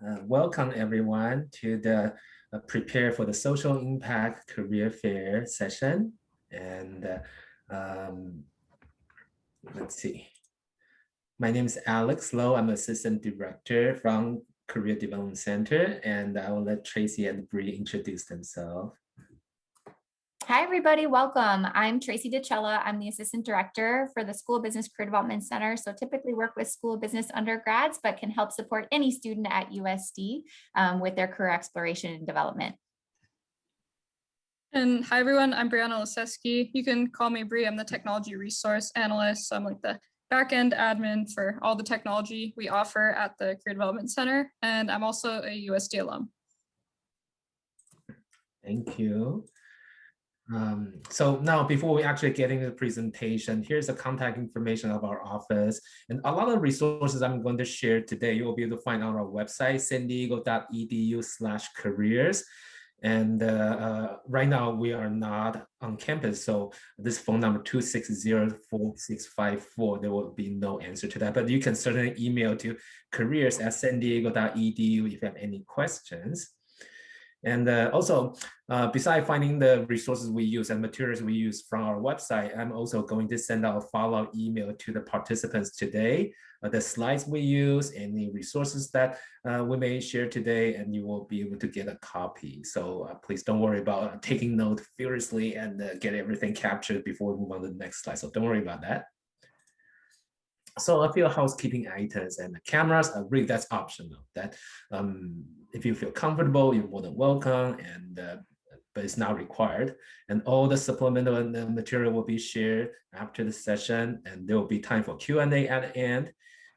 Welcome everyone to the Prepare for the Social Impact Career Fair session. And let's see. My name is Alex Lowe. I'm Assistant Director from Career Development Center, and I will let Tracy and Bree introduce themselves. Hi, everybody. Welcome. I'm Tracy Dicella. I'm the Assistant Director for the School of Business Career Development Center. So typically work with school of business undergrads, but can help support any student at USD with their career exploration and development. And hi, everyone. I'm Brianna Liseski. You can call me Bree. I'm the Technology Resource Analyst. So I'm like the backend admin for all the technology we offer at the Career Development Center. And I'm also a USD alum. Thank you. So now before we actually get into the presentation, here's the contact information of our office. And a lot of resources I'm going to share today, you will be able to find on our website, sandiego.edu/careers. And right now we are not on campus. So this phone number 260-4654, there will be no answer to that, but you can certainly email to careers@sandiego.edu if you have any questions. And also, besides finding the resources we use and materials we use from our website, I'm also going to send out a follow-up email to the participants today, the slides we use, any resources that we may share today, and you will be able to get a copy. So please don't worry about taking note furiously and get everything captured before we move on to the next slide. So don't worry about that. So a few housekeeping items, and the cameras, really that's optional. That if you feel comfortable, you're more than welcome, and but it's not required. And all the supplemental material will be shared after the session, and there will be time for Q&A at the end.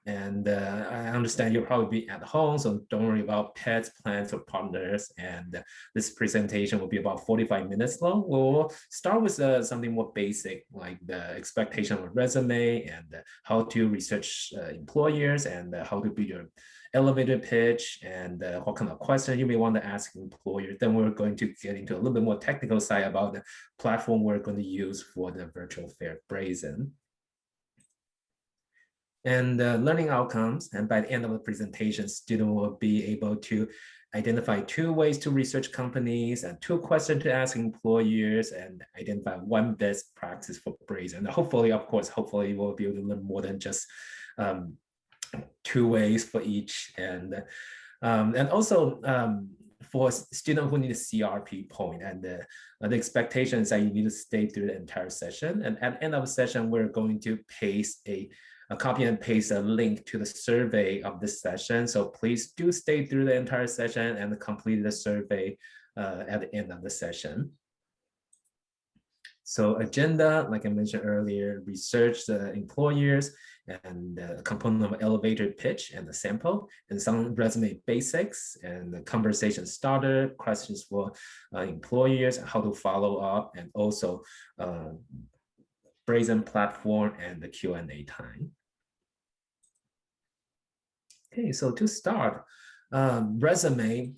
And I understand you'll probably be at home, so don't worry about pets, plants, or partners. And this presentation will be about 45 minutes long. We'll start with something more basic, like the expectation of a resume and how to research employers and how to build your elevator pitch and what kind of questions you may want to ask employers. Then we're going to get into a little bit more technical side about the platform we're going to use for the virtual fair, Brazen. And learning outcomes. And by the end of the presentation, students will be able to identify 2 ways to research companies and 2 questions to ask employers and identify 1 best practice for Brazen. And hopefully, of course, hopefully we'll be able to learn more than just 2 ways for each. And also for students who need a CRP point, and the expectation is that you need to stay through the entire session. And at the end of the session, we're going to paste a copy and paste a link to the survey of this session. So please do stay through the entire session and complete the survey at the end of the session. So agenda, like I mentioned earlier, research the employers and the component of elevator pitch and the sample, and some resume basics and the conversation starter, questions for employers, how to follow up, and also Brazen platform and the Q&A time. Okay, so to start, resume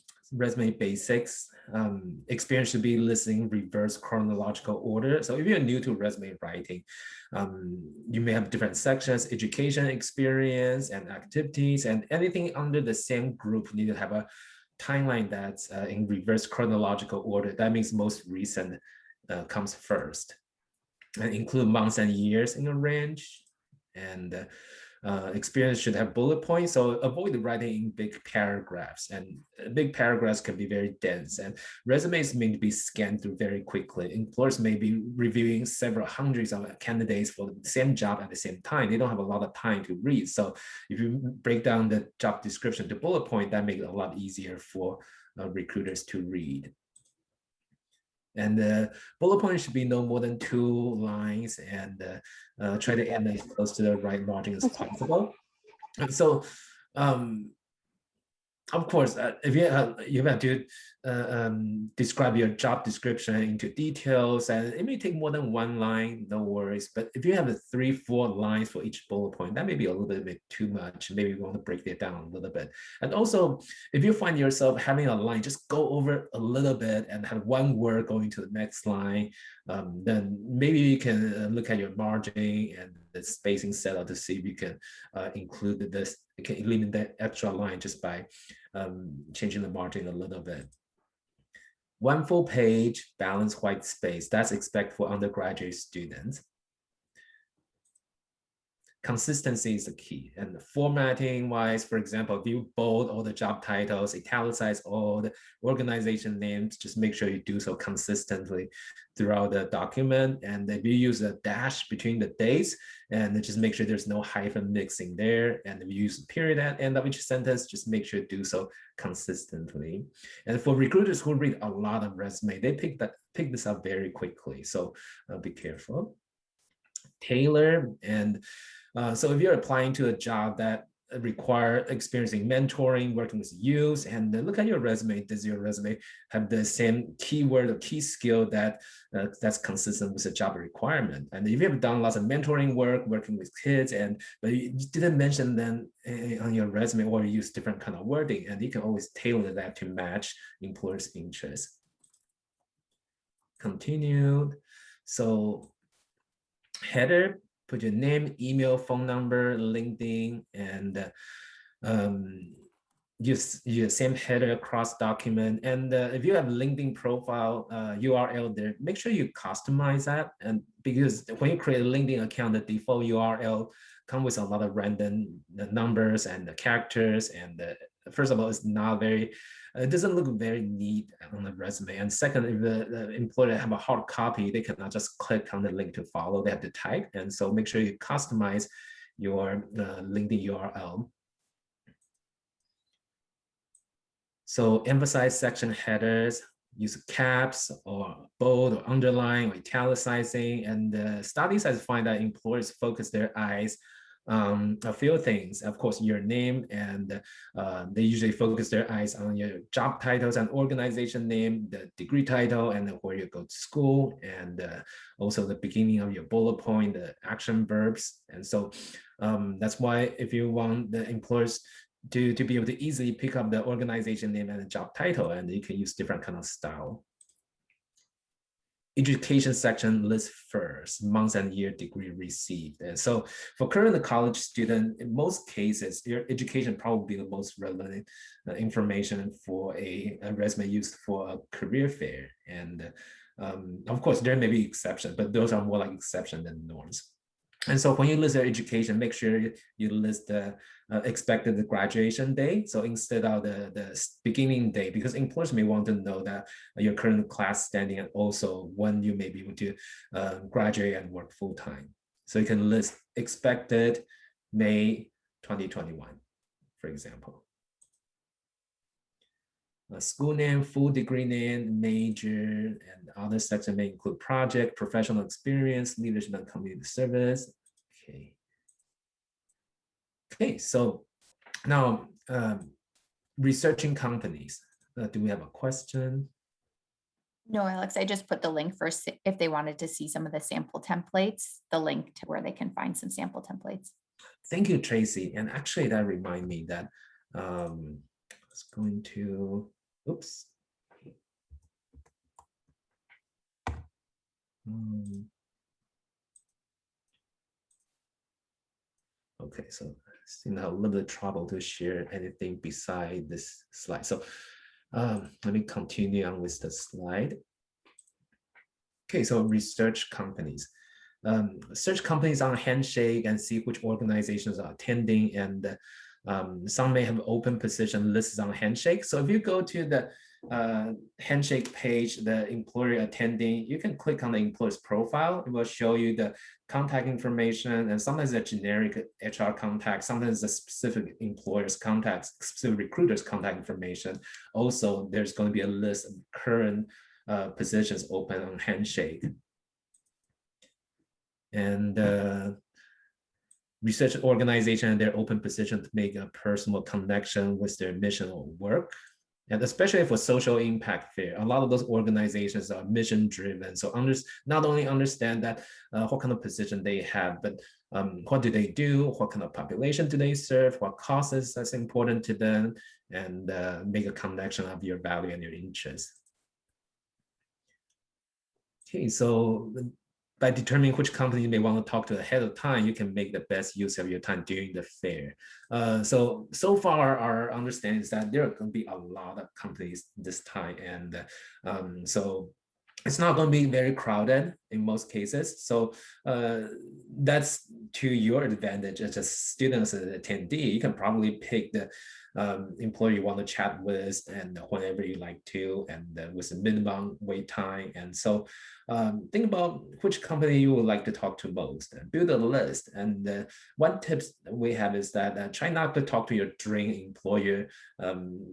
basics. Experience should be listing reverse chronological order. So if you're new to resume writing, you may have different sections, education, experience, and activities, and anything under the same group need to have a timeline that's in reverse chronological order. That means most recent comes first, and include months and years in a range. And experience should have bullet points, so avoid writing in big paragraphs, and big paragraphs can be very dense, and resumes may be scanned through very quickly. Employers may be reviewing several hundreds of candidates for the same job at the same time. They don't have a lot of time to read, so if you break down the job description to bullet point, that makes it a lot easier for recruiters to read. And the bullet point should be no more than 2 lines, and try to end as close to the right margin as possible. And so, of course, if you have to describe your job description into details, and it may take more than 1 line, no worries. But if you have 3-4 lines for each bullet point, that may be a little bit too much. Maybe you want to break it down a little bit. And also, if you find yourself having a line, just go over a little bit and have 1 word going to the next line. Then maybe you can look at your margin and the spacing set up to see if you can include this. You can eliminate that extra line just by changing the margin a little bit. One full page, balanced white space. That's expected for undergraduate students. Consistency is the key. And formatting wise, for example, if you bold all the job titles, italicize all the organization names, just make sure you do so consistently throughout the document. And if you use a dash between the dates, and just make sure there's no hyphen mixing there. And if you use a period at the end of each sentence, just make sure you do so consistently. And for recruiters who read a lot of resume, they pick this up very quickly. So be careful. Tailor and so if you're applying to a job that require experiencing mentoring, working with youth, and look at your resume. Does your resume have the same keyword or key skill that's consistent with the job requirement? And if you have done lots of mentoring work, working with kids, but you didn't mention them on your resume, or you use different kind of wording, and you can always tailor that to match employers' interests. Continued. So header, put your name, email, phone number, LinkedIn, and use your same header across document. And if you have LinkedIn profile URL there, make sure you customize that. And because when you create a LinkedIn account, the default URL comes with a lot of random numbers and the characters. And first of all, it's not very, it doesn't look very neat on the resume. And second, if the employer have a hard copy, they cannot just click on the link to follow, they have to type. And so make sure you customize your LinkedIn URL. So emphasize section headers, use caps or bold or underline or italicizing. And studies has find that employers focus their eyes a few things. Of course, your name, and they usually focus their eyes on your job titles and organization name, the degree title, and where you go to school, and also the beginning of your bullet point, the action verbs. And so that's why if you want the employers to be able to easily pick up the organization name and the job title, and you can use different kind of style. Education section lists first, months and year degree received. And so for current college student, in most cases, your education probably the most relevant information for a resume used for a career fair. And of course, there may be exceptions, but those are more like exception than norms. And so when you list your education, make sure you list the expected graduation date. So instead of the beginning date, because employers may want to know that your current class standing and also when you may be able to graduate and work full time. So you can list expected May 2021, for example. School name, full degree name, major, and other section may include project, professional experience, leadership and community service. Okay, so now researching companies. Do we have a question? No, Alex, I just put the link for if they wanted to see some of the sample templates, the link to where they can find some sample templates. Thank you, Tracy. And actually that reminds me that I was going to, oops. Okay, so I seem to have a little bit of trouble to share anything beside this slide. So let me continue on with the slide. Okay, so research companies. Search companies on Handshake and see which organizations are attending, and some may have open position lists on Handshake. So if you go to the Handshake page, the employer attending, you can click on the employer's profile. It will show you the contact information, and sometimes a generic HR contact, sometimes the specific employer's contacts, specific recruiter's contact information. Also, there's going to be a list of current positions open on Handshake. And research organization and their open position to make a personal connection with their mission or work. And especially for social impact fair, a lot of those organizations are mission driven. So not only understand that what kind of position they have, but what do they do? What kind of population do they serve? What causes that's important to them? And make a connection of your value and your interests. Okay, so by determining which company you may want to talk to ahead of time, you can make the best use of your time during the fair. So far, our understanding is that there are going to be a lot of companies this time, and so it's not going to be very crowded in most cases. So that's to your advantage as a student, as an attendee. You can probably pick the employer you want to chat with and whenever you like to, and with a minimum wait time. And so think about which company you would like to talk to most, build a list. And one tips we have is that try not to talk to your dream employer.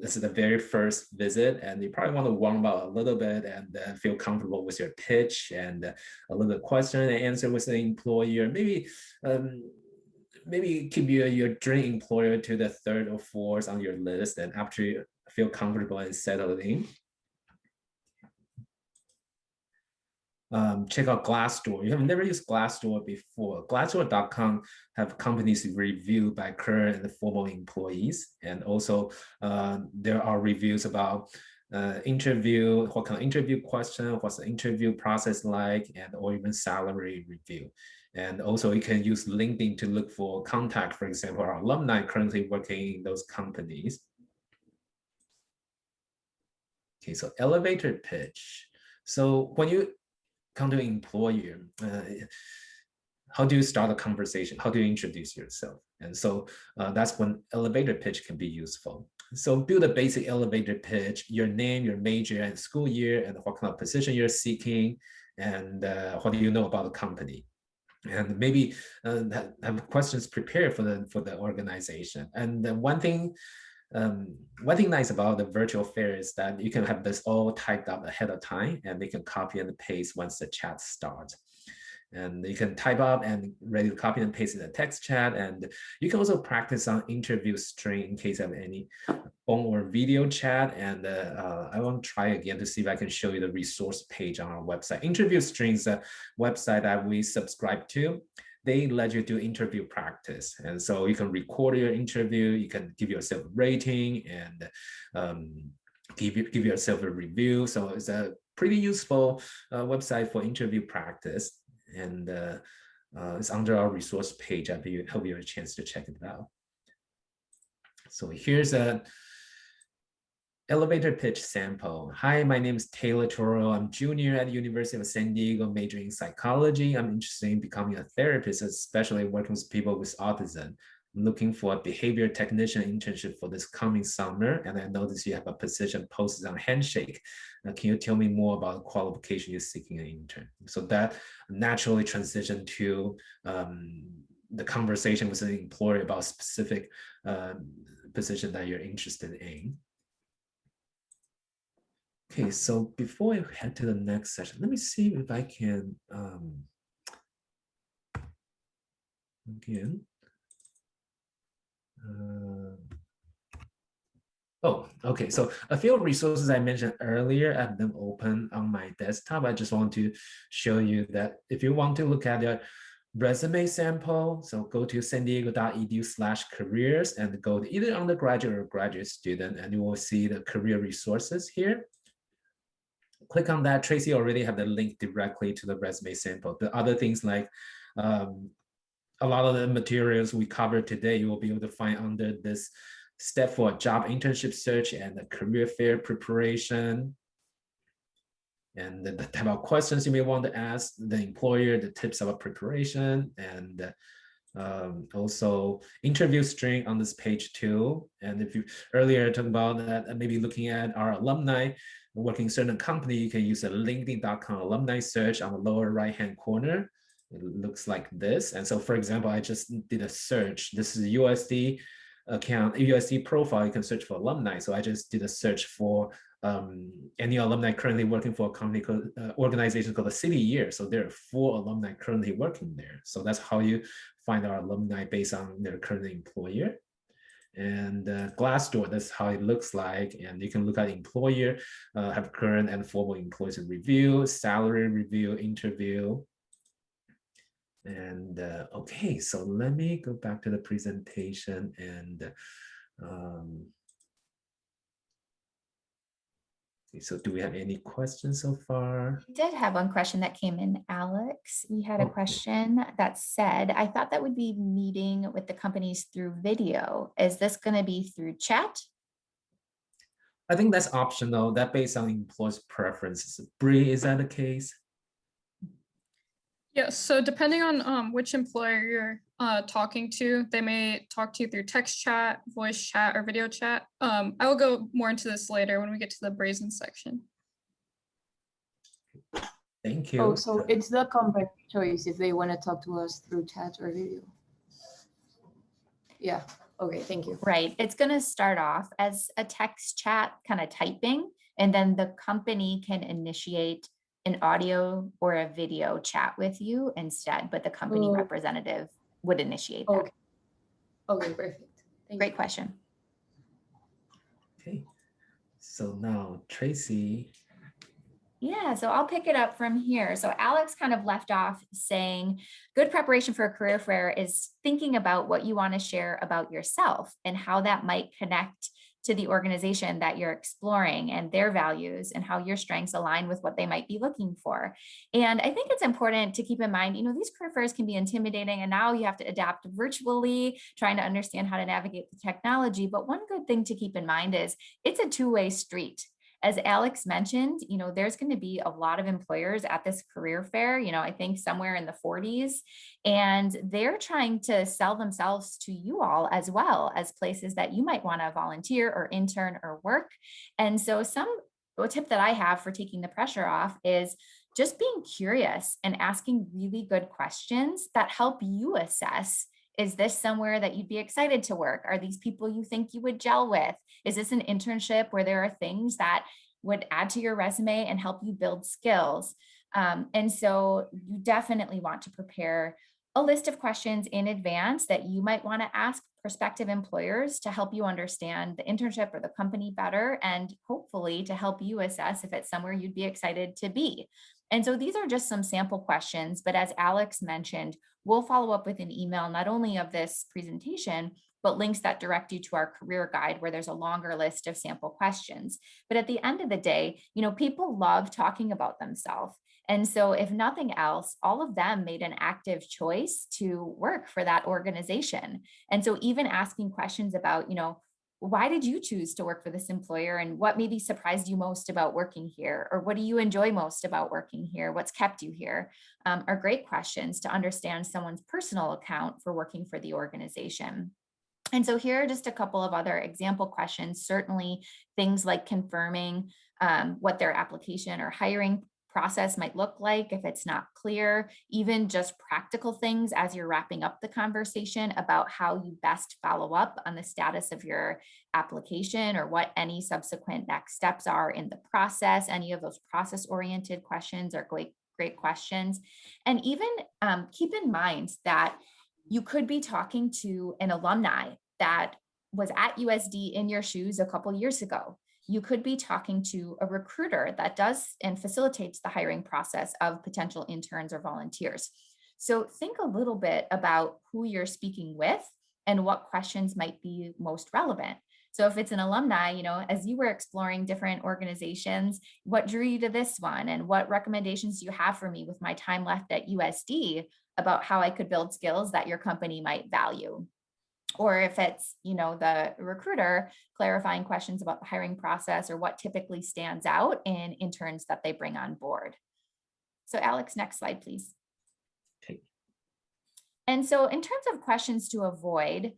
This is the very first visit, and you probably want to warm up a little bit and feel comfortable with your pitch and a little bit question and answer with the employer. Maybe keep your dream employer to the third or fourth on your list, and after you feel comfortable and settled in, check out Glassdoor. You have never used Glassdoor before. Glassdoor.com have companies reviewed by current and former employees, and also there are reviews about interview, what kind of interview question, what's the interview process like, and or even salary review. And also you can use LinkedIn to look for contact, for example, our alumni currently working in those companies. Okay, so elevator pitch. So when you come to an employer, how do you start a conversation? How do you introduce yourself? And so that's when elevator pitch can be useful. So build a basic elevator pitch, your name, your major and school year, and what kind of position you're seeking, and what do you know about the company. And maybe have questions prepared for the organization. And one thing nice about the virtual fair is that you can have this all typed up ahead of time, and they can copy and paste once the chat starts. And you can type up and ready to copy and paste in the text chat. And you can also practice on interview string in case of any phone or video chat. And I want to try again to see if I can show you the resource page on our website. Interview string is a website that we subscribe to. They let you do interview practice. And so you can record your interview, you can give yourself a rating, and give yourself a review. So it's a pretty useful website for interview practice. And it's under our resource page. I hope you have a chance to check it out. So here's a elevator pitch sample. Hi, my name is Taylor Toro. I'm junior at the University of San Diego, majoring in psychology. I'm interested in becoming a therapist, especially working with people with autism. I'm looking for a behavior technician internship for this coming summer, and I noticed you have a position posted on Handshake. Can you tell me more about the qualification you're seeking an intern? So that naturally transitioned to the conversation with the employer about specific position that you're interested in. Okay, so before I head to the next session, let me see if I can again. Oh, okay. So a few resources I mentioned earlier, I have them open on my desktop. I just want to show you that if you want to look at your resume sample, so go to sandiego.edu/careers and go to either undergraduate or graduate student, and you will see the career resources here. Click on that. Tracy already have the link directly to the resume sample. The other things like a lot of the materials we covered today, you will be able to find under this step for job internship search and the career fair preparation. And the type of questions you may want to ask the employer, the tips about preparation, and also interview string on this page too. And if you earlier talked about that, maybe looking at our alumni working in certain company, you can use a linkedin.com alumni search on the lower right-hand corner. It looks like this. And so, for example, I just did a search. This is a USD account, USD profile. You can search for alumni. So I just did a search for any alumni currently working for a company called, organization called the City Year. So there are 4 alumni currently working there. So that's how you find our alumni based on their current employer. And Glassdoor, that's how it looks like. And you can look at employer, have current and former employees review, salary review, interview. And okay, so let me go back to the presentation and So do we have any questions so far? We did have one question that came in, Alex. We had a Okay. question that said, I thought that would be meeting with the companies through video. Is this going to be through chat? I think that's optional. That based on employees' preferences. Bree, is that the case? Yes, so depending on which employer you're talking to, they may talk to you through text chat, voice chat, or video chat. I will go more into this later when we get to the brazen section. Thank you. Oh, so it's the company choice if they want to talk to us through chat or video. Yeah, okay, thank you. Right. It's going to start off as a text chat kind of typing, and then the company can initiate an audio or a video chat with you instead, but the company representative would initiate that. Okay, okay, perfect. Thank Great you. question. Okay. So now, Tracy. Yeah, so I'll pick it up from here. So Alex kind of left off saying, good preparation for a career fair is thinking about what you want to share about yourself and how that might connect to the organization that you're exploring and their values and how your strengths align with what they might be looking for. And I think it's important to keep in mind, these career fairs can be intimidating, and now you have to adapt virtually, trying to understand how to navigate the technology. But one good thing to keep in mind is it's a two-way street. As Alex mentioned, there's going to be a lot of employers at this career fair, I think somewhere in the 40s, and they're trying to sell themselves to you all as well as places that you might want to volunteer or intern or work. And so a tip that I have for taking the pressure off is just being curious and asking really good questions that help you assess, is this somewhere that you'd be excited to work? Are these people you think you would gel with? Is this an internship where there are things that would add to your resume and help you build skills? And so you definitely want to prepare a list of questions in advance that you might want to ask prospective employers to help you understand the internship or the company better, and hopefully to help you assess if it's somewhere you'd be excited to be. And so these are just some sample questions, but as Alex mentioned, we'll follow up with an email, not only of this presentation, but links that direct you to our career guide where there's a longer list of sample questions. But at the end of the day, people love talking about themselves. And so if nothing else, all of them made an active choice to work for that organization. And so even asking questions about, why did you choose to work for this employer, and what maybe surprised you most about working here, or what do you enjoy most about working here? What's kept you here? Are great questions to understand someone's personal account for working for the organization. And so here are just a couple of other example questions. Certainly things like confirming what their application or hiring process might look like if it's not clear, even just practical things as you're wrapping up the conversation about how you best follow up on the status of your application or what any subsequent next steps are in the process. Any of those process-oriented questions are great questions. And even keep in mind that you could be talking to an alumni that was at USD in your shoes a couple years ago. You could be talking to a recruiter that does and facilitates the hiring process of potential interns or volunteers. So think a little bit about who you're speaking with and what questions might be most relevant. So if it's an alumni, as you were exploring different organizations, what drew you to this one? And what recommendations do you have for me with my time left at USD about how I could build skills that your company might value? Or if it's, the recruiter clarifying questions about the hiring process or what typically stands out in interns that they bring on board. So Alex, next slide, please. Okay. And so in terms of questions to avoid,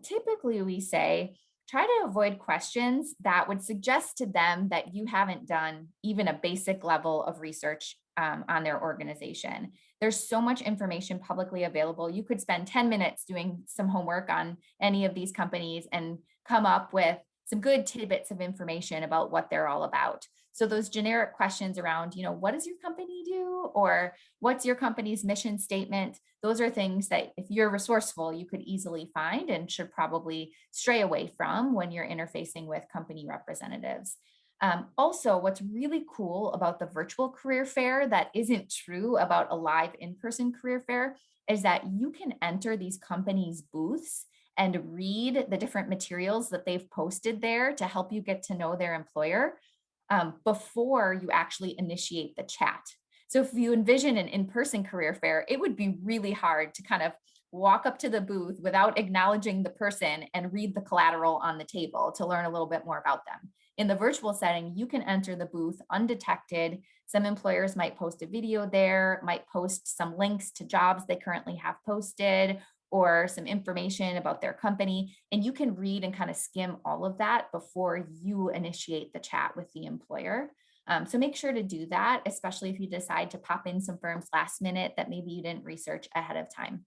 typically we say, try to avoid questions that would suggest to them that you haven't done even a basic level of research on their organization. There's so much information publicly available. You could spend 10 minutes doing some homework on any of these companies and come up with some good tidbits of information about what they're all about. So those generic questions around, what does your company do? Or what's your company's mission statement? Those are things that if you're resourceful, you could easily find and should probably stray away from when you're interfacing with company representatives. Also, what's really cool about the virtual career fair that isn't true about a live in-person career fair is that you can enter these companies' booths and read the different materials that they've posted there to help you get to know their employer. before you actually initiate the chat. So if you envision an in-person career fair, it would be really hard to kind of walk up to the booth without acknowledging the person and read the collateral on the table to learn a little bit more about them. In the virtual setting, you can enter the booth undetected. Some employers might post a video there, might post some links to jobs they currently have posted, or some information about their company. And you can read and kind of skim all of that before you initiate the chat with the employer. So make sure to do that, especially if you decide to pop in some firms last minute that maybe you didn't research ahead of time.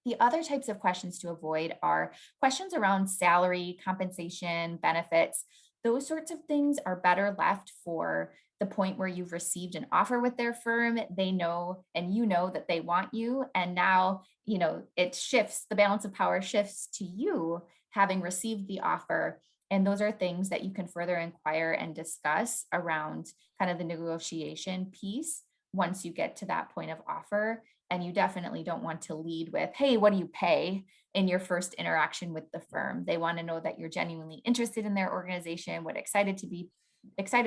The other types of questions to avoid are questions around salary, compensation, benefits. Those sorts of things are better left for the point where you've received an offer with their firm. They know, and you know that they want you. And now, it shifts, the balance of power shifts to you having received the offer. And those are things that you can further inquire and discuss around kind of the negotiation piece once you get to that point of offer. And you definitely don't want to lead with, hey, what do you pay, in your first interaction with the firm. They want to know that you're genuinely interested in their organization, excited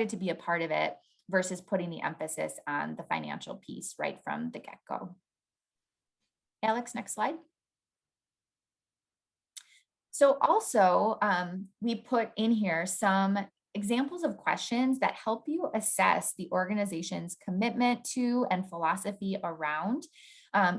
to be a part of it, versus putting the emphasis on the financial piece right from the get-go. Alex, next slide. So also, we put in here some examples of questions that help you assess the organization's commitment to and philosophy around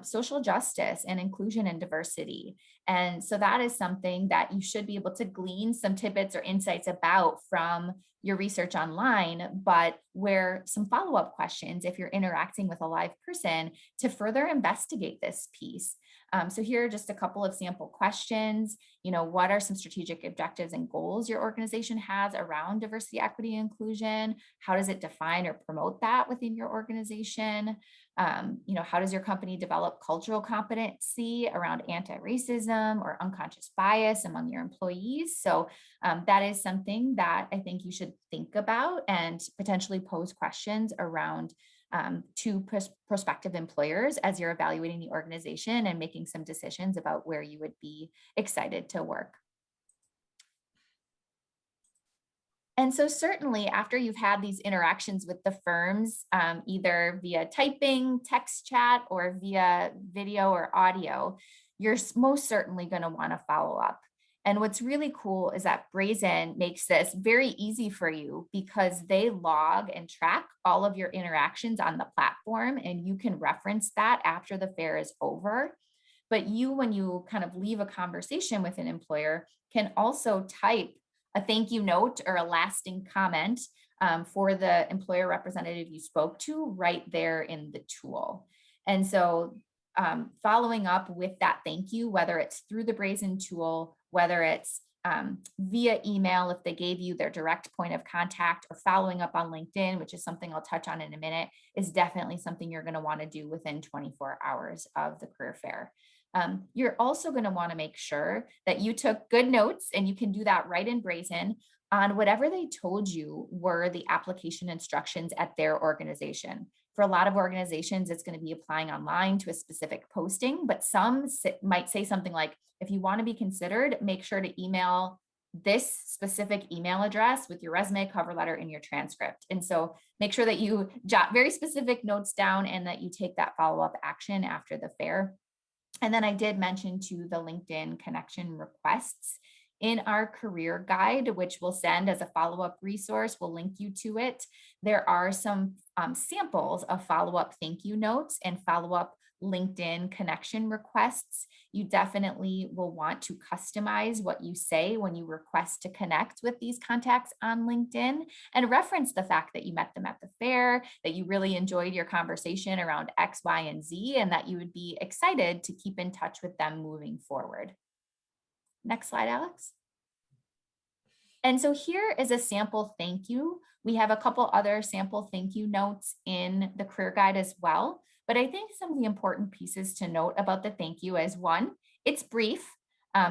social justice and inclusion and diversity. And so that is something that you should be able to glean some tidbits or insights about from your research online, but where some follow-up questions, if you're interacting with a live person, to further investigate this piece. So here are just a couple of sample questions. What are some strategic objectives and goals your organization has around diversity, equity, and inclusion? How does it define or promote that within your organization? How does your company develop cultural competency around anti-racism or unconscious bias among your employees? So that is something that I think you should think about and potentially pose questions around to prospective employers as you're evaluating the organization and making some decisions about where you would be excited to work. And so certainly after you've had these interactions with the firms, either via typing, text chat, or via video or audio, you're most certainly going to want to follow up. And what's really cool is that Brazen makes this very easy for you because they log and track all of your interactions on the platform, and you can reference that after the fair is over. But you, when you kind of leave a conversation with an employer, can also type a thank you note or a lasting comment for the employer representative you spoke to right there in the tool. And so following up with that thank you, whether it's through the Brazen tool, whether it's via email if they gave you their direct point of contact, or following up on LinkedIn, which is something I'll touch on in a minute, is definitely something you're going to want to do within 24 hours of the career fair. You're also going to want to make sure that you took good notes, and you can do that right in Brazen, on whatever they told you were the application instructions at their organization. For a lot of organizations, it's going to be applying online to a specific posting, but some might say something like, if you want to be considered, make sure to email this specific email address with your resume, cover letter, and your transcript. And so make sure that you jot very specific notes down and that you take that follow-up action after the fair. And then I did mention to the LinkedIn connection requests in our career guide, which we'll send as a follow-up resource. We'll link you to it. There are some samples of follow-up thank you notes and follow-up LinkedIn connection requests. You definitely will want to customize what you say when you request to connect with these contacts on LinkedIn, and reference the fact that you met them at the fair, that you really enjoyed your conversation around X, Y, and Z, and that you would be excited to keep in touch with them moving forward. Next slide, Alex. And so here is a sample thank you. We have a couple other sample thank you notes in the career guide as well. But I think some of the important pieces to note about the thank you is, one, it's brief.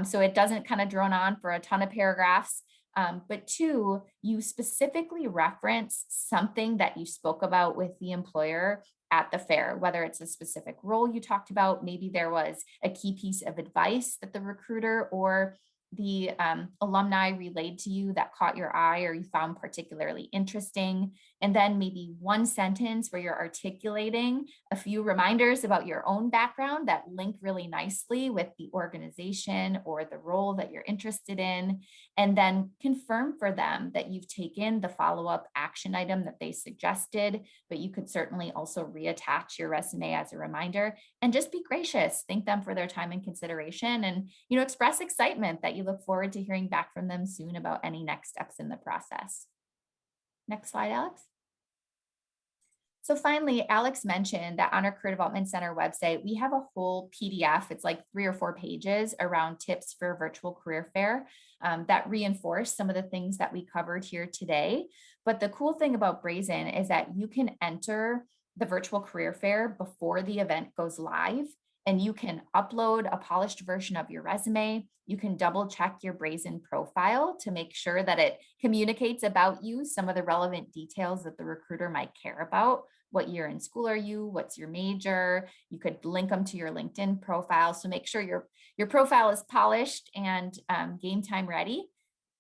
So it doesn't kind of drone on for a ton of paragraphs. But two, you specifically reference something that you spoke about with the employer at the fair, whether it's a specific role you talked about, maybe there was a key piece of advice that the recruiter or the alumni relayed to you that caught your eye or you found particularly interesting. And then maybe one sentence where you're articulating a few reminders about your own background that link really nicely with the organization or the role that you're interested in. And then confirm for them that you've taken the follow-up action item that they suggested, but you could certainly also reattach your resume as a reminder, and just be gracious. Thank them for their time and consideration, and express excitement that you look forward to hearing back from them soon about any next steps in the process. Next slide, Alex. So finally, Alex mentioned that on our Career Development Center website, we have a whole PDF. It's like 3 or 4 pages around tips for a virtual career fair that reinforce some of the things that we covered here today. But the cool thing about Brazen is that you can enter the virtual career fair before the event goes live, and you can upload a polished version of your resume. You can double check your Brazen profile to make sure that it communicates about you some of the relevant details that the recruiter might care about. What year in school are you? What's your major? You could link them to your LinkedIn profile. So make sure your profile is polished and game time ready.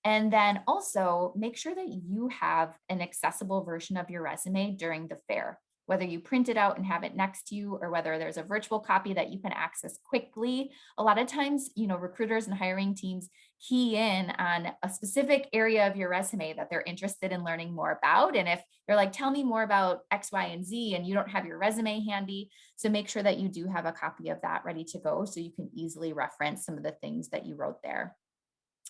And then also make sure that you have an accessible version of your resume during the fair, whether you print it out and have it next to you or whether there's a virtual copy that you can access quickly. A lot of times, recruiters and hiring teams key in on a specific area of your resume that they're interested in learning more about. And if they're like, tell me more about X, Y, and Z, and you don't have your resume handy, so make sure that you do have a copy of that ready to go so you can easily reference some of the things that you wrote there.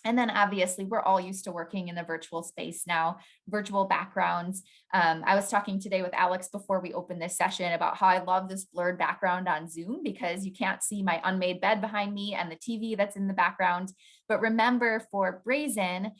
And then obviously we're all used to working in the virtual space now, virtual backgrounds. I was talking today with Alex before we opened this session about how I love this blurred background on Zoom because you can't see my unmade bed behind me and the TV that's in the background. But remember, for Brazen,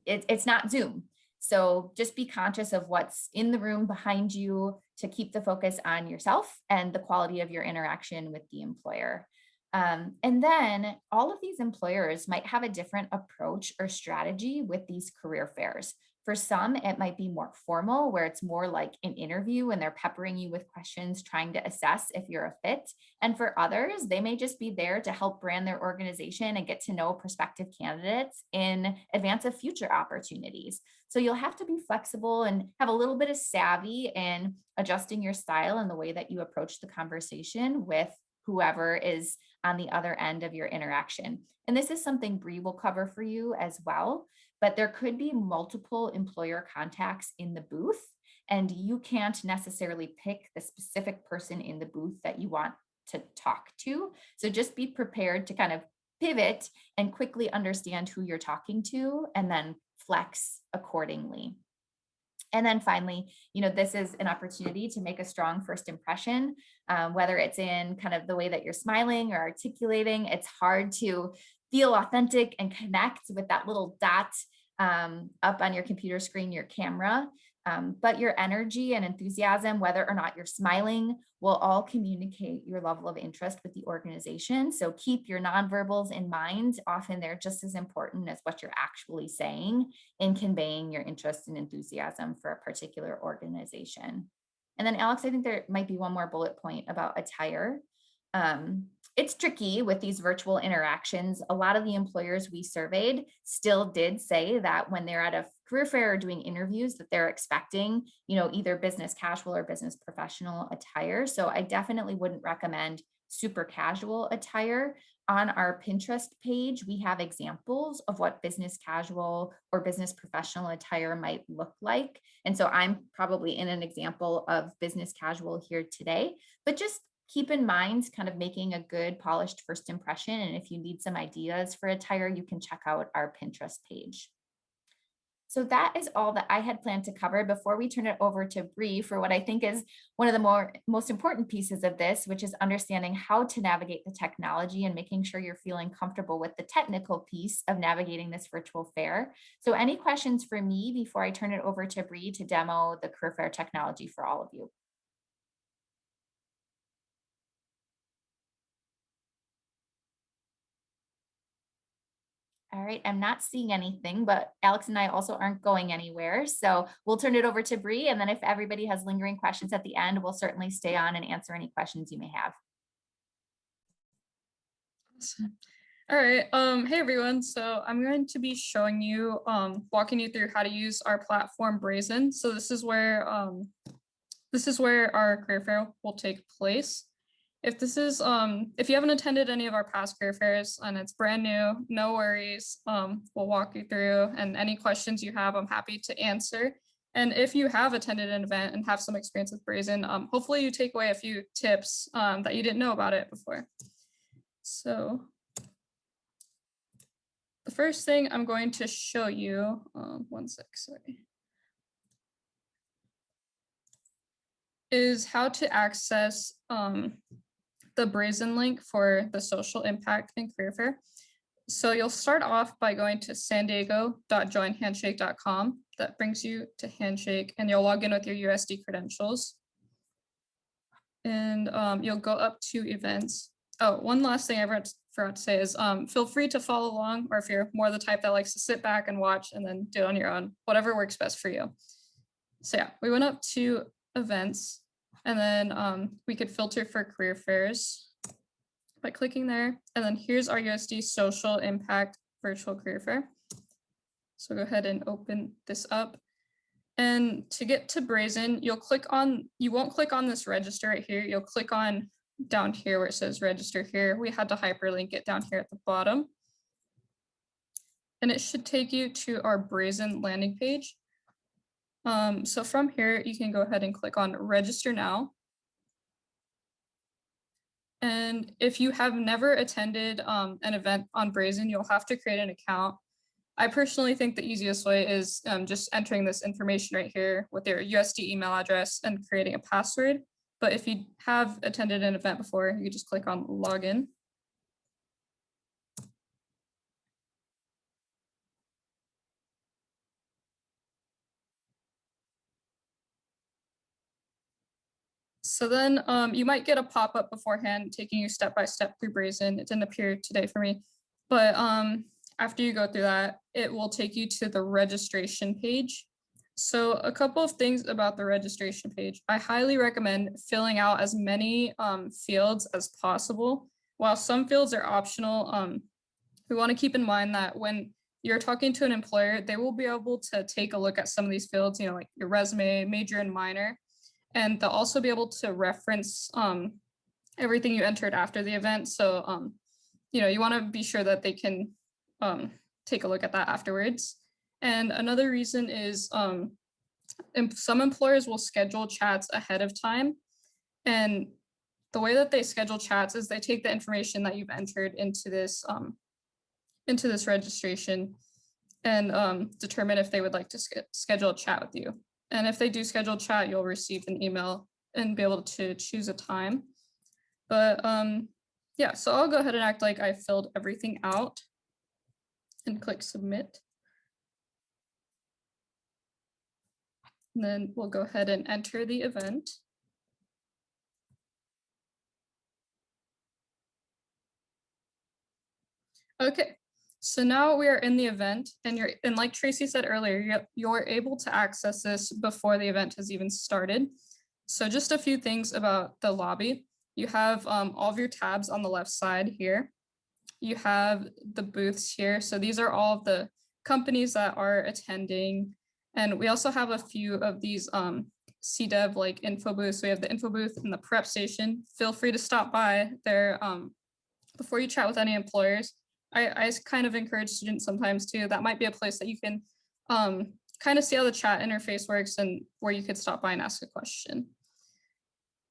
it's not Zoom. So just be conscious of what's in the room behind you to keep the focus on yourself and the quality of your interaction with the employer. And then all of these employers might have a different approach or strategy with these career fairs. For some, it might be more formal, where it's more like an interview and they're peppering you with questions, trying to assess if you're a fit. And for others, they may just be there to help brand their organization and get to know prospective candidates in advance of future opportunities. So you'll have to be flexible and have a little bit of savvy in adjusting your style and the way that you approach the conversation with whoever is on the other end of your interaction. And this is something Bree will cover for you as well, but there could be multiple employer contacts in the booth, and you can't necessarily pick the specific person in the booth that you want to talk to. So just be prepared to kind of pivot and quickly understand who you're talking to and then flex accordingly. And then finally, this is an opportunity to make a strong first impression, whether it's in kind of the way that you're smiling or articulating. It's hard to feel authentic and connect with that little dot up on your computer screen, your camera. But your energy and enthusiasm, whether or not you're smiling, will all communicate your level of interest with the organization. So keep your nonverbals in mind. Often they're just as important as what you're actually saying in conveying your interest and enthusiasm for a particular organization. And then Alex, I think there might be one more bullet point about Attire. It's tricky with these virtual interactions. A lot of the employers we surveyed still did say that when they're at a career fair or doing interviews that they're expecting, either business casual or business professional attire. So I definitely wouldn't recommend super casual attire. On our Pinterest page, we have examples of what business casual or business professional attire might look like. And so I'm probably in an example of business casual here today, but just keep in mind kind of making a good polished first impression. And if you need some ideas for attire, you can check out our Pinterest page. So that is all that I had planned to cover before we turn it over to Bree for what I think is one of the most important pieces of this, which is understanding how to navigate the technology and making sure you're feeling comfortable with the technical piece of navigating this virtual fair. So any questions for me before I turn it over to Bree to demo the career fair technology for all of you? All right, I'm not seeing anything, but Alex and I also aren't going anywhere. So we'll turn it over to Bree. And then if everybody has lingering questions at the end, we'll certainly stay on and answer any questions you may have. Awesome. All right. Hey everyone. So I'm going to be showing you, walking you through how to use our platform Brazen. So this is where our career fair will take place. If you haven't attended any of our past career fairs and it's brand new, no worries. We'll walk you through, and any questions you have, I'm happy to answer. And if you have attended an event and have some experience with Brazen, hopefully you take away a few tips that you didn't know about it before. So the first thing I'm going to show you, one sec, sorry, is how to access the Brazen link for the social impact and career fair. So you'll start off by going to sandiego.joinhandshake.com. That brings you to Handshake, and you'll log in with your USD credentials. And you'll go up to events. Oh, one last thing I forgot to say is feel free to follow along, or if you're more the type that likes to sit back and watch and then do it on your own, whatever works best for you. So yeah, we went up to events, and then we could filter for career fairs by clicking there. And then here's our USD Social Impact Virtual Career Fair. So go ahead and open this up. And to get to Brazen, you won't click on this register right here. You'll click on down here where it says register here. We had to hyperlink it down here at the bottom. And it should take you to our Brazen landing page. So from here, you can go ahead and click on register now. And if you have never attended an event on Brazen, you'll have to create an account. I personally think the easiest way is just entering this information right here with your USD email address and creating a password. But if you have attended an event before, you just click on login. So then you might get a pop-up beforehand taking you step-by-step through Brazen. It didn't appear today for me, but after you go through that, it will take you to the registration page. So a couple of things about the registration page. I highly recommend filling out as many fields as possible. While some fields are optional, we want to keep in mind that when you're talking to an employer, they will be able to take a look at some of these fields, like your resume, major and minor. And they'll also be able to reference everything you entered after the event. So, you want to be sure that they can take a look at that afterwards. And another reason is some employers will schedule chats ahead of time. And the way that they schedule chats is they take the information that you've entered into this registration and determine if they would like to schedule a chat with you. And if they do schedule chat, you'll receive an email and be able to choose a time. But yeah, so I'll go ahead and act like I filled everything out and click submit. And then we'll go ahead and enter the event. Okay, so now we are in the event, and like Tracy said earlier, you're able to access this before the event has even started. So just a few things about the lobby. You have all of your tabs on the left side here. You have the booths here. So these are all of the companies that are attending. And we also have a few of these CDev like info booths. We have the info booth and the prep station. Feel free to stop by there before you chat with any employers. I kind of encourage students sometimes too. That might be a place that you can kind of see how the chat interface works and where you could stop by and ask a question.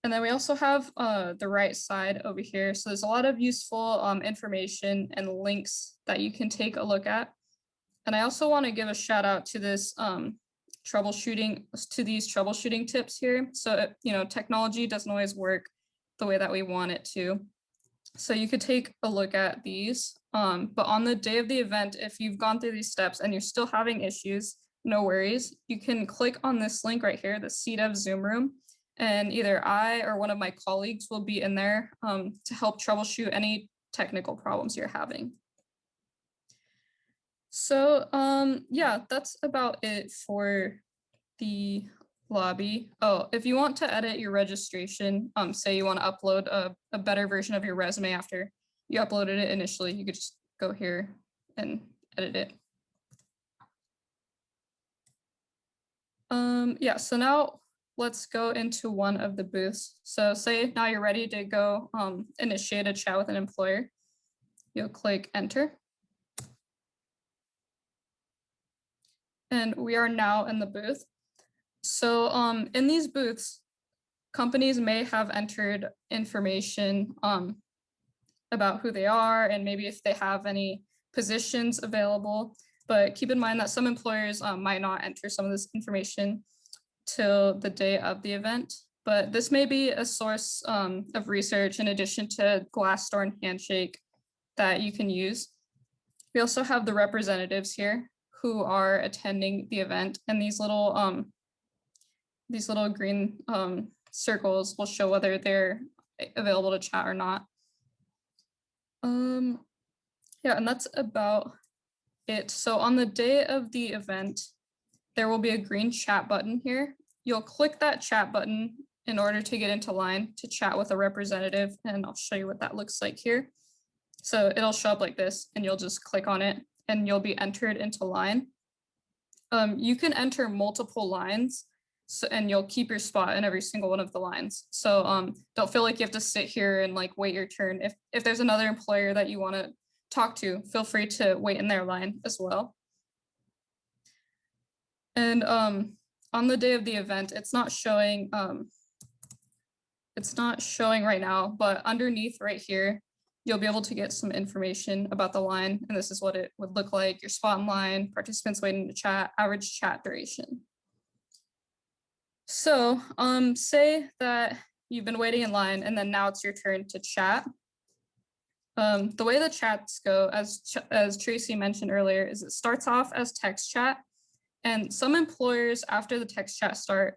And then we also have the right side over here. So there's a lot of useful information and links that you can take a look at. And I also want to give a shout out to this troubleshooting tips here. So, technology doesn't always work the way that we want it to. So you could take a look at these, but on the day of the event, if you've gone through these steps and you're still having issues, no worries. You can click on this link right here, the CDev Zoom room, and either I or one of my colleagues will be in there to help troubleshoot any technical problems you're having. So yeah, that's about it for the lobby. Oh, if you want to edit your registration, say you want to upload a better version of your resume after you uploaded it initially, you could just go here and edit it. Yeah, so now let's go into one of the booths. So say now you're ready to go initiate a chat with an employer. You'll click enter. And we are now in the booth. So in these booths, companies may have entered information about who they are and maybe if they have any positions available. But keep in mind that some employers might not enter some of this information till the day of the event. But this may be a source of research in addition to Glassdoor and Handshake that you can use. We also have the representatives here who are attending the event, and these little green circles will show whether they're available to chat or not. Yeah, and that's about it. So on the day of the event, there will be a green chat button here. You'll click that chat button in order to get into line to chat with a representative, and I'll show you what that looks like here. So it'll show up like this, and you'll just click on it, and you'll be entered into line. You can enter multiple lines, and you'll keep your spot in every single one of the lines. So don't feel like you have to sit here and like wait your turn. If there's another employer that you want to talk to, feel free to wait in their line as well. And on the day of the event, it's not showing right now, but underneath right here, you'll be able to get some information about the line, and this is what it would look like: your spot in line, participants waiting to chat, average chat duration. So say that you've been waiting in line and then now it's your turn to chat. The way the chats go, as Tracy mentioned earlier, is it starts off as text chat, and some employers after the text chat starts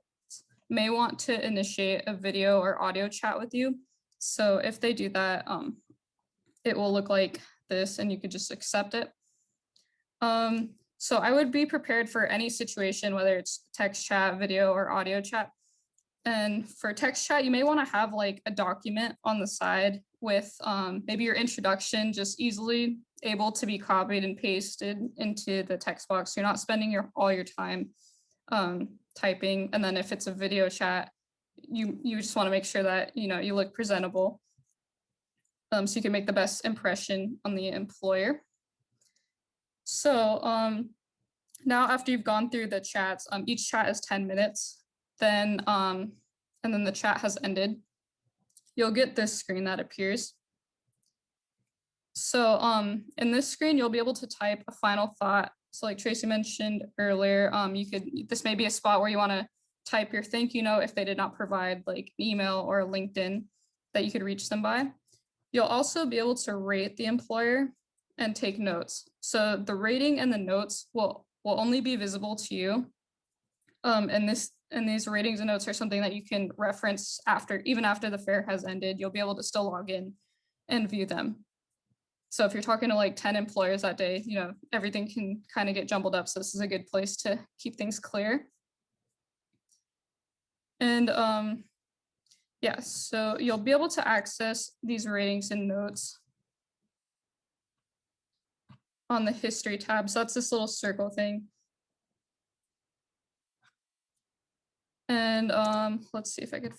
may want to initiate a video or audio chat with you. So if they do that, it will look like this and you could just accept it. So I would be prepared for any situation, whether it's text chat, video, or audio chat. And for text chat, you may want to have like a document on the side with maybe your introduction just easily able to be copied and pasted into the text box. You're not spending all your time typing. And then if it's a video chat, you just want to make sure that you look presentable, so you can make the best impression on the employer. So now after you've gone through the chats, each chat is 10 minutes, then and then the chat has ended, you'll get this screen that appears. So in this screen, you'll be able to type a final thought. So like Tracy mentioned earlier, this may be a spot where you want to type your thank you note if they did not provide like email or LinkedIn that you could reach them by. You'll also be able to rate the employer and take notes. So the rating and the notes will only be visible to you. And these ratings and notes are something that you can reference even after the fair has ended. You'll be able to still log in and view them. So if you're talking to like 10 employers that day, everything can kind of get jumbled up. So this is a good place to keep things clear. And yeah, so you'll be able to access these ratings and notes on the history tab. So that's this little circle thing. And let's see if I could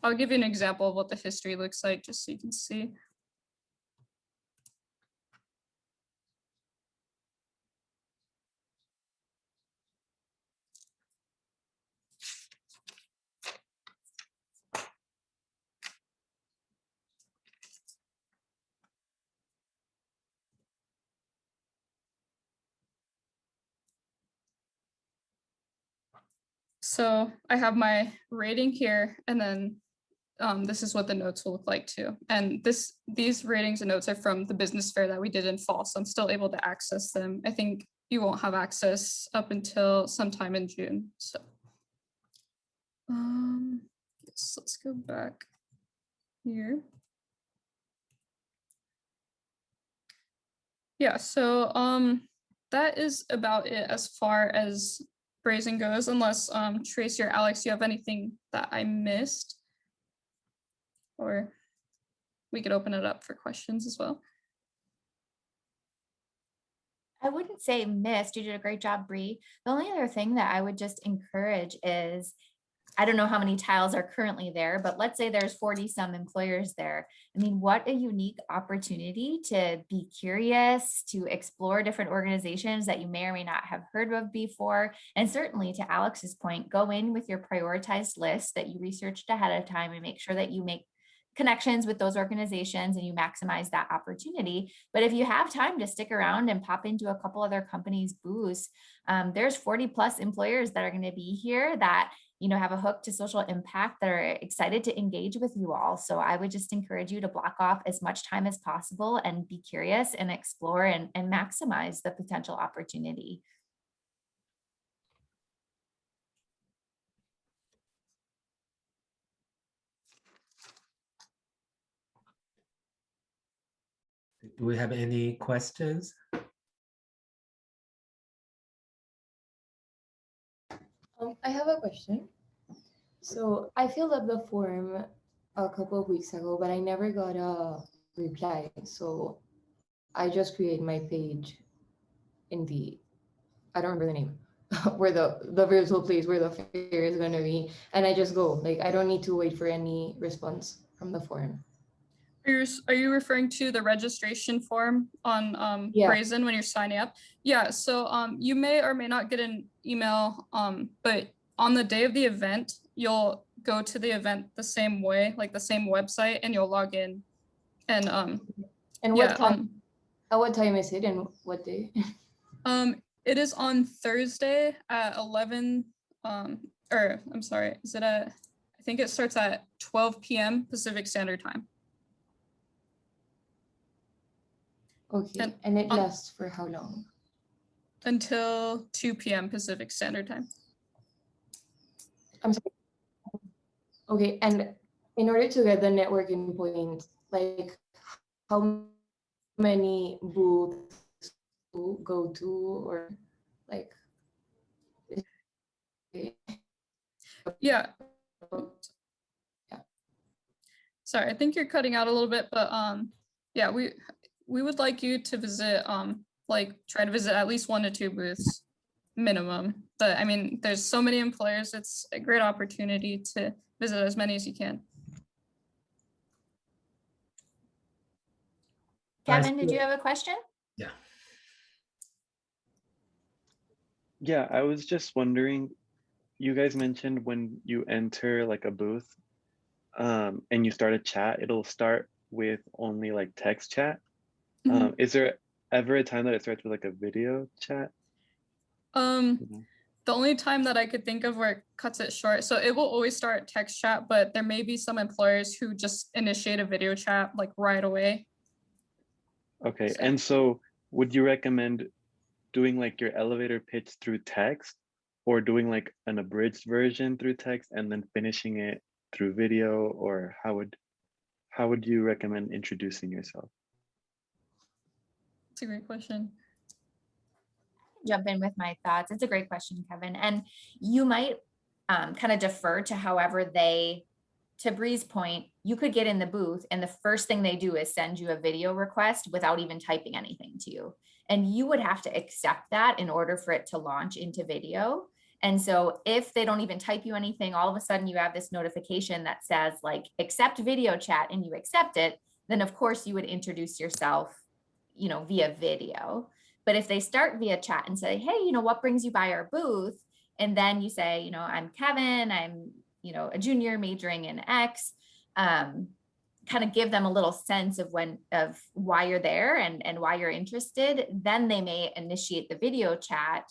I'll give you an example of what the history looks like just so you can see. So I have my rating here, and then this is what the notes will look like too. And these ratings and notes are from the business fair that we did in fall, so I'm still able to access them. I think you won't have access up until sometime in June. So yes, let's go back here. Yeah, so that is about it as far as Brazen goes, unless Tracy or Alex, you have anything that I missed, or we could open it up for questions as well. I wouldn't say missed. You did a great job, Bree. The only other thing that I would just encourage is, I don't know how many tiles are currently there, but let's say there's 40 some employers there. I mean, what a unique opportunity to be curious, to explore different organizations that you may or may not have heard of before. And certainly, to Alex's point, go in with your prioritized list that you researched ahead of time and make sure that you make connections with those organizations and you maximize that opportunity. But if you have time to stick around and pop into a couple other companies' booths, there's 40 plus employers that are going to be here that have a hook to social impact, that are excited to engage with you all. So I would just encourage you to block off as much time as possible and be curious and explore and maximize the potential opportunity. Do we have any questions? I have a question. So I filled up the form a couple of weeks ago, but I never got a reply. So I just create my page in the, I don't remember the name, where the virtual place where the fair is gonna be, and I just go. Like, I don't need to wait for any response from the form. Are you referring to the registration form on Yeah. Brazen when you're signing up? Yeah, so you may or may not get an email, but on the day of the event, you'll go to the event the same way, like the same website, and you'll log in. And And yeah, what time? At what time is it and what day? it is on Thursday at 11. Or I'm sorry, is it at? I think it starts at 12 p.m. Pacific Standard Time. Okay, and it lasts for how long? Until 2 p.m. Pacific Standard Time. I'm sorry. Okay, and in order to get the networking points, like how many booths to go to, or like? Yeah. Yeah. Sorry, I think you're cutting out a little bit, but yeah, we would like you to visit, like try to visit at least 1 to 2 booths minimum. But I mean, there's so many employers, it's a great opportunity to visit as many as you can. Kevin, did you have a question? Yeah. Yeah, I was just wondering, you guys mentioned when you enter like a booth and you start a chat, it'll start with only like text chat. Is there ever a time that it starts with like a video chat? The only time that I could think of where it cuts it short, so it will always start text chat, but there may be some employers who just initiate a video chat like right away. Okay, and so would you recommend doing like your elevator pitch through text, or doing like an abridged version through text and then finishing it through video, or how would you recommend introducing yourself? That's a great question. Jump in with my thoughts. It's a great question, Kevin. And you might kind of defer to however to Bree's point, you could get in the booth and the first thing they do is send you a video request without even typing anything to you. And you would have to accept that in order for it to launch into video. And so if they don't even type you anything, all of a sudden you have this notification that says like, accept video chat, and you accept it, then of course you would introduce yourself, via video. But if they start via chat and say, hey, what brings you by our booth? And then you say, I'm Kevin, I'm, a junior majoring in X, kind of give them a little sense of why you're there and why you're interested. Then they may initiate the video chat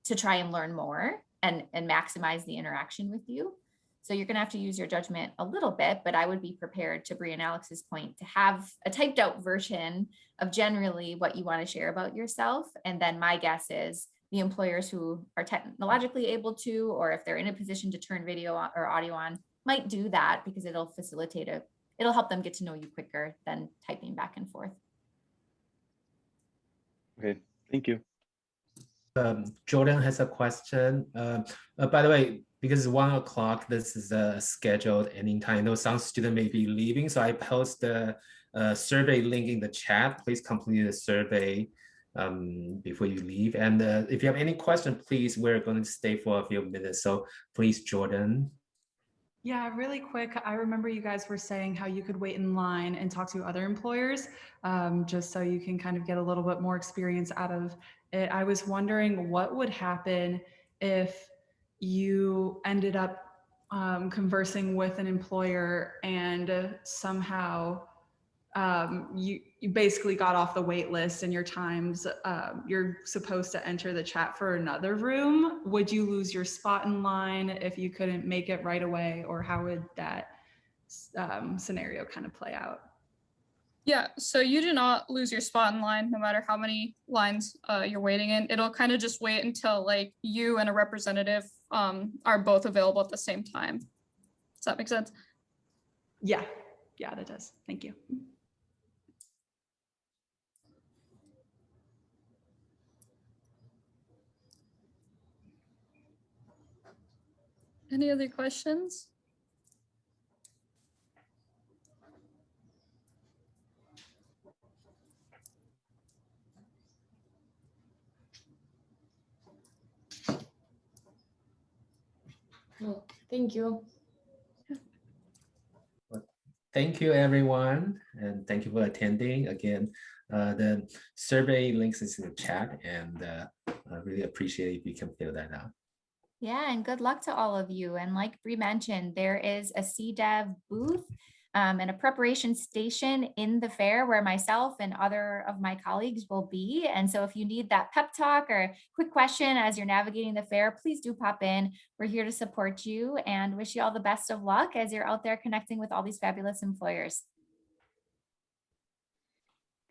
to try and learn more and maximize the interaction with you. So you're going to have to use your judgment a little bit, but I would be prepared, to Bree and Alex's point, to have a typed out version of generally what you want to share about yourself. And then my guess is the employers who are technologically able to, or if they're in a position to turn video on or audio on, might do that because it'll help them get to know you quicker than typing back and forth. Okay, thank you. Jordan has a question. By the way, because it's 1 o'clock, this is a scheduled ending time. I know some student may be leaving, so I post the survey link in the chat. Please complete the survey before you leave. And if you have any question, please, we're going to stay for a few minutes. So please, Jordan. Yeah, really quick. I remember you guys were saying how you could wait in line and talk to other employers, just so you can kind of get a little bit more experience out of it. I was wondering what would happen if you ended up conversing with an employer and somehow you basically got off the wait list and your times, you're supposed to enter the chat for another room. Would you lose your spot in line if you couldn't make it right away, or how would that scenario kind of play out? Yeah, so you do not lose your spot in line no matter how many lines you're waiting in. It'll kind of just wait until like you and a representative are both available at the same time. Does that make sense? Yeah, that does. Thank you. Any other questions? No, thank you. Thank you, everyone, and thank you for attending. Again, the survey links is in the chat, and I really appreciate if you can fill that out. Yeah, and good luck to all of you. And like Bree mentioned, there is a CDEV booth and a preparation station in the fair where myself and other of my colleagues will be. And so if you need that pep talk or a quick question as you're navigating the fair, please do pop in. We're here to support you and wish you all the best of luck as you're out there connecting with all these fabulous employers.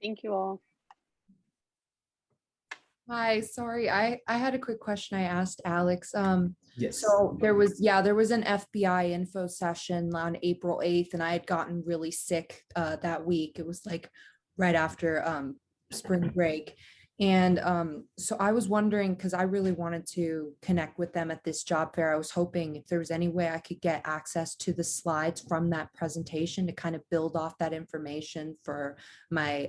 Thank you all. Hi, sorry, I had a quick question I asked Alex. Yes. So there was an FBI info session on April 8th, and I had gotten really sick that week. It was like right after spring break. And so I was wondering, because I really wanted to connect with them at this job fair, I was hoping if there was any way I could get access to the slides from that presentation to kind of build off that information for my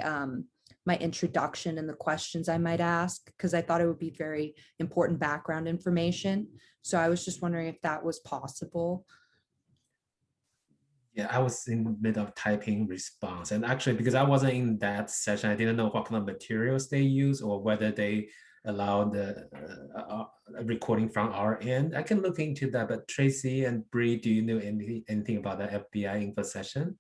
my introduction and the questions I might ask, because I thought it would be very important background information. So I was just wondering if that was possible. Yeah, I was in the middle of typing response, and actually because I wasn't in that session, I didn't know what kind of materials they use or whether they allow the recording from our end. I can look into that, but Tracy and Bree, do you know anything about the FBI info session?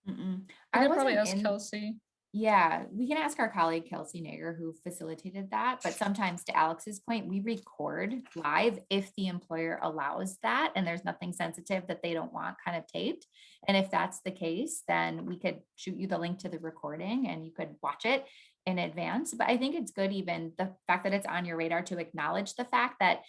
I could probably ask Kelsey. Yeah, we can ask our colleague Kelsey Nager, who facilitated that. But sometimes, to Alex's point, we record live if the employer allows that and there's nothing sensitive that they don't want kind of taped. And if that's the case, then we could shoot you the link to the recording and you could watch it in advance. But I think it's good, even the fact that it's on your radar, to acknowledge the fact that,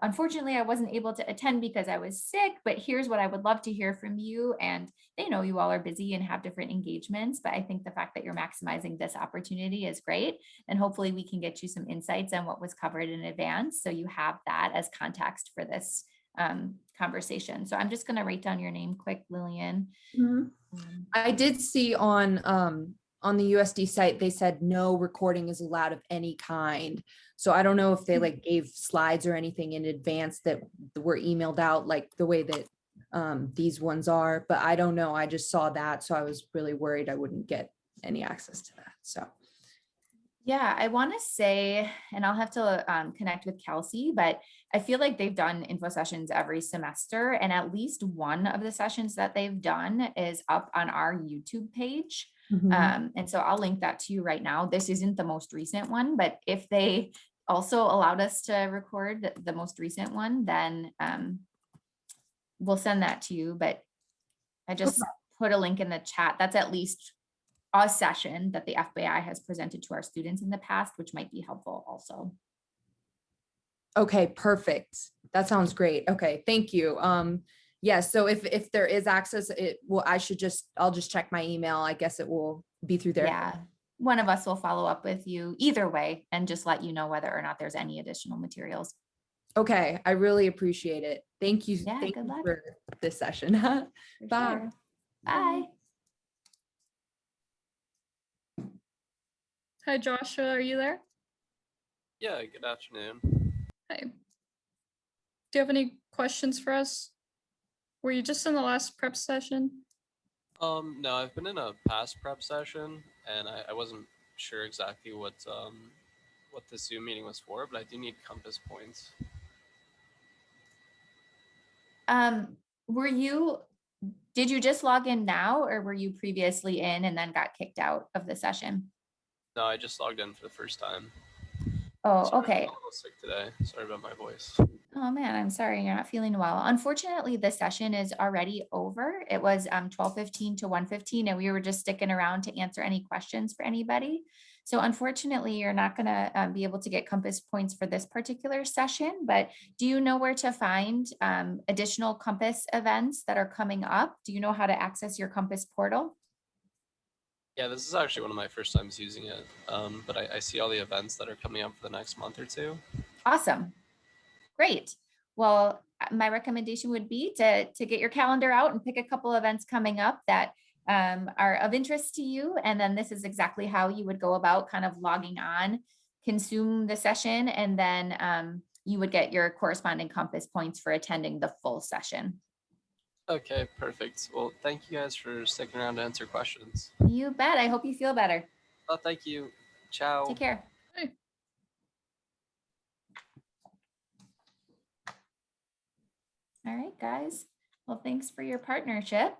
unfortunately I wasn't able to attend because I was sick, but here's what I would love to hear from you. And they know you all are busy and have different engagements, but I think the fact that you're maximizing this opportunity is great. And hopefully we can get you some insights on what was covered in advance, so you have that as context for this conversation. So I'm just going to write down your name quick, Lillian. I did see on the USD site, they said no recording is allowed of any kind. So I don't know if they like gave slides or anything in advance that were emailed out like the way that these ones are, but I don't know. I just saw that. So I was really worried I wouldn't get any access to that. So. Yeah, I want to say, and I'll have to connect with Kelsey, but I feel like they've done info sessions every semester, and at least one of the sessions that they've done is up on our YouTube page. And so I'll link that to you right now. This isn't the most recent one, but if they also allowed us to record the most recent one, then we'll send that to you. But I just put a link in the chat. That's at least a session that the FBI has presented to our students in the past, which might be helpful also. Okay, perfect. That sounds great. Okay, thank you. Yeah, so if there is access, I'll just check my email. I guess it will be through there. Yeah, one of us will follow up with you either way and just let you know whether or not there's any additional materials. Okay, I really appreciate it. Thank you. Yeah, Thank good you luck. for this session. Bye. Sure. Bye. Hi, Joshua, are you there? Yeah, good afternoon. Hi. Do you have any questions for us? Were you just in the last prep session? No, I've been in a past prep session and I wasn't sure exactly what the Zoom meeting was for, but I do need compass points. Did you just log in now or were you previously in and then got kicked out of the session? No, I just logged in for the first time. Oh, Sorry, okay. I'm a little sick today. Sorry about my voice. Oh man, I'm sorry you're not feeling well. Unfortunately, the session is already over. It was 12:15 to 1:15 and we were just sticking around to answer any questions for anybody. So unfortunately, you're not going to be able to get compass points for this particular session, but do you know where to find additional compass events that are coming up? Do you know how to access your compass portal? Yeah, this is actually one of my first times using it, but I see all the events that are coming up for the next month or two. Awesome. Great. Well, my recommendation would be to get your calendar out and pick a couple events coming up that are of interest to you. And then this is exactly how you would go about kind of logging on, consume the session, and then you would get your corresponding compass points for attending the full session. Okay, perfect. Well, thank you guys for sticking around to answer questions. You bet. I hope you feel better. Oh, thank you. Ciao. Take care. Hey. All right, guys. Well, thanks for your partnership.